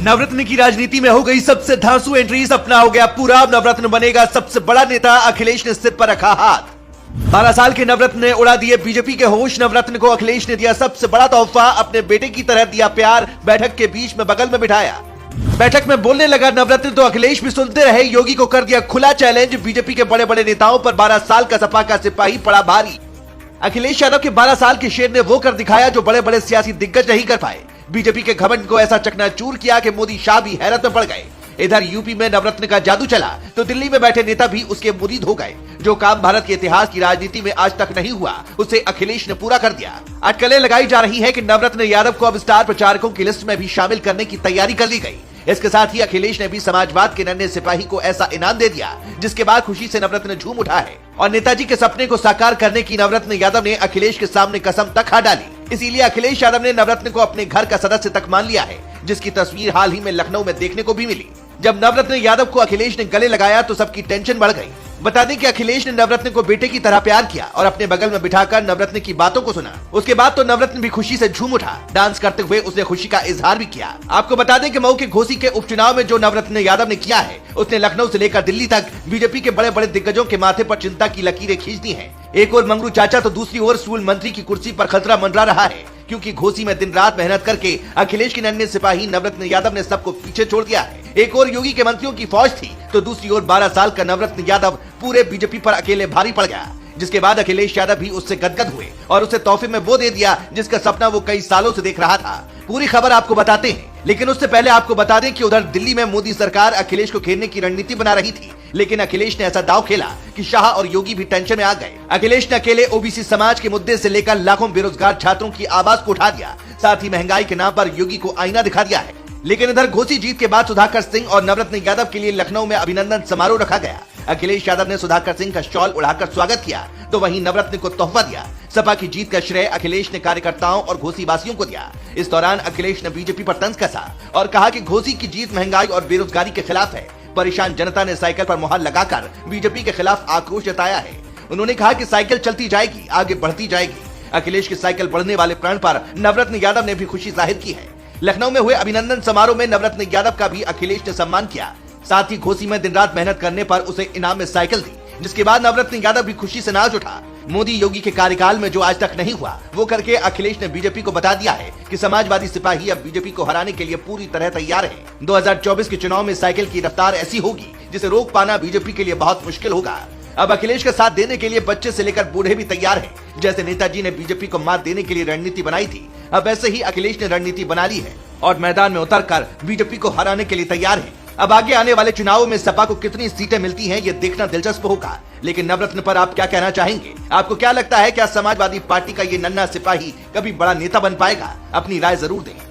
नवरत्न की राजनीति में हो गई सबसे धांसू एंट्री। सपना हो गया पूरा, नवरत्न बनेगा सबसे बड़ा नेता। अखिलेश ने सिर पर रखा हाथ। 12 साल के नवरत्न ने उड़ा दिए बीजेपी के होश। नवरत्न को अखिलेश ने दिया सबसे बड़ा तोहफा, अपने बेटे की तरह दिया प्यार। बैठक के बीच में बगल में बिठाया। बैठक में बोलने लगा नवरत्न तो अखिलेश भी सुनते रहे। योगी को कर दिया खुला चैलेंज। बीजेपी के बड़े बड़े नेताओं पर 12 साल का सपा का सिपाही पड़ा भारी। अखिलेश यादव के 12 साल के शेर ने वो कर दिखाया जो बड़े बड़े सियासी दिग्गज नहीं कर पाए। बीजेपी के घमंड को ऐसा चकनाचूर किया कि मोदी शाह भी हैरत में पड़ गए। इधर यूपी में नवरत्न का जादू चला तो दिल्ली में बैठे नेता भी उसके मुरीद हो गए। जो काम भारत के इतिहास की राजनीति में आज तक नहीं हुआ उसे अखिलेश ने पूरा कर दिया। अटकलें लगाई जा रही है कि नवरत्न यादव को अब स्टार प्रचारकों की लिस्ट में भी शामिल करने की तैयारी कर ली गई। इसके साथ ही अखिलेश ने भी समाजवाद के नन्हे सिपाही को ऐसा इनाम दे दिया जिसके बाद खुशी से नवरत्न झूम उठा है। और नेताजी के सपने को साकार करने की नवरत्न यादव ने अखिलेश के सामने कसम तक खा डाली। इसीलिए अखिलेश यादव ने नवरत्न को अपने घर का सदस्य तक मान लिया है, जिसकी तस्वीर हाल ही में लखनऊ में देखने को भी मिली। जब नवरत्न यादव को अखिलेश ने गले लगाया तो सबकी टेंशन बढ़ गई। बता दें कि अखिलेश ने नवरत्न को बेटे की तरह प्यार किया और अपने बगल में बिठाकर नवरत्न की बातों को सुना। उसके बाद तो नवरत्न भी खुशी से झूम उठा। डांस करते हुए उसने खुशी का इजहार भी किया। आपको बता दें कि मऊ के घोसी के उपचुनाव में जो नवरत्न यादव ने किया है उसने लखनऊ से लेकर दिल्ली तक बीजेपी के बड़े बड़े दिग्गजों के माथे पर चिंता की लकीरें खींच दी है। एक और मंगरू चाचा तो दूसरी ओर स्कूल मंत्री की कुर्सी पर खतरा मंडरा रहा है, क्योंकि घोसी में दिन रात मेहनत करके अखिलेश के नन्हे सिपाही नवरत्न यादव ने सबको पीछे छोड़ दिया है। एक और योगी के मंत्रियों की फौज थी तो दूसरी ओर 12 साल का नवरत्न यादव पूरे बीजेपी पर अकेले भारी पड़ गया। जिसके बाद अखिलेश यादव भी उससे गदगद हुए और उसे तोहफे में वो दे दिया जिसका सपना वो कई सालों से देख रहा था। पूरी खबर आपको बताते हैं, लेकिन उससे पहले आपको बता दें कि उधर दिल्ली में मोदी सरकार अखिलेश को घेरने की रणनीति बना रही थी, लेकिन अखिलेश ने ऐसा दांव खेला कि शाह और योगी भी टेंशन में आ गए। अखिलेश ने अकेले ओबीसी समाज के मुद्दे से लेकर लाखों बेरोजगार छात्रों की आवाज को उठा दिया। साथ ही महंगाई के नाम पर योगी को आईना दिखा दिया है। लेकिन इधर घोसी जीत के बाद सुधाकर सिंह और नवरत्न यादव के लिए लखनऊ में अभिनंदन समारोह रखा गया। अखिलेश यादव ने सुधाकर सिंह का शॉल उड़ाकर स्वागत किया तो वहीं नवरत्न को तोहफा दिया। सपा की जीत का श्रेय अखिलेश ने कार्यकर्ताओं और घोसी वासियों को दिया। इस दौरान अखिलेश ने बीजेपी पर तंज कसा और कहा कि घोसी की जीत महंगाई और बेरोजगारी के खिलाफ है। परेशान जनता ने साइकिल पर मुहर लगाकर बीजेपी के खिलाफ आक्रोश जताया है। उन्होंने कहा कि साइकिल चलती जाएगी, आगे बढ़ती जाएगी। अखिलेश की साइकिल बढ़ने वाले प्रण पर नवरत्न यादव ने भी खुशी जाहिर की है। लखनऊ में हुए अभिनंदन समारोह में नवरत्न यादव का भी अखिलेश ने सम्मान किया। साथ ही घोसी में दिन रात मेहनत करने पर उसे इनाम में साइकिल दी, जिसके बाद नवरत्न यादव भी खुशी से नाच उठा। मोदी योगी के कार्यकाल में जो आज तक नहीं हुआ वो करके अखिलेश ने बीजेपी को बता दिया है कि समाजवादी सिपाही अब बीजेपी को हराने के लिए पूरी तरह तैयार है। 2024 के चुनाव में साइकिल की रफ्तार ऐसी होगी जिसे रोक पाना बीजेपी के लिए बहुत मुश्किल होगा। अब अखिलेश का साथ देने के लिए बच्चे से लेकर बूढ़े भी तैयार हैं। जैसे नेताजी ने बीजेपी को मात देने के लिए रणनीति बनाई थी, अब वैसे ही अखिलेश ने रणनीति बना ली है और मैदान में उतरकर बीजेपी को हराने के लिए तैयार है। अब आगे आने वाले चुनावों में सपा को कितनी सीटें मिलती हैं ये देखना दिलचस्प होगा। लेकिन नवरत्न पर आप क्या कहना चाहेंगे? आपको क्या लगता है, क्या समाजवादी पार्टी का ये नन्हा सिपाही कभी बड़ा नेता बन पाएगा? अपनी राय जरूर दें।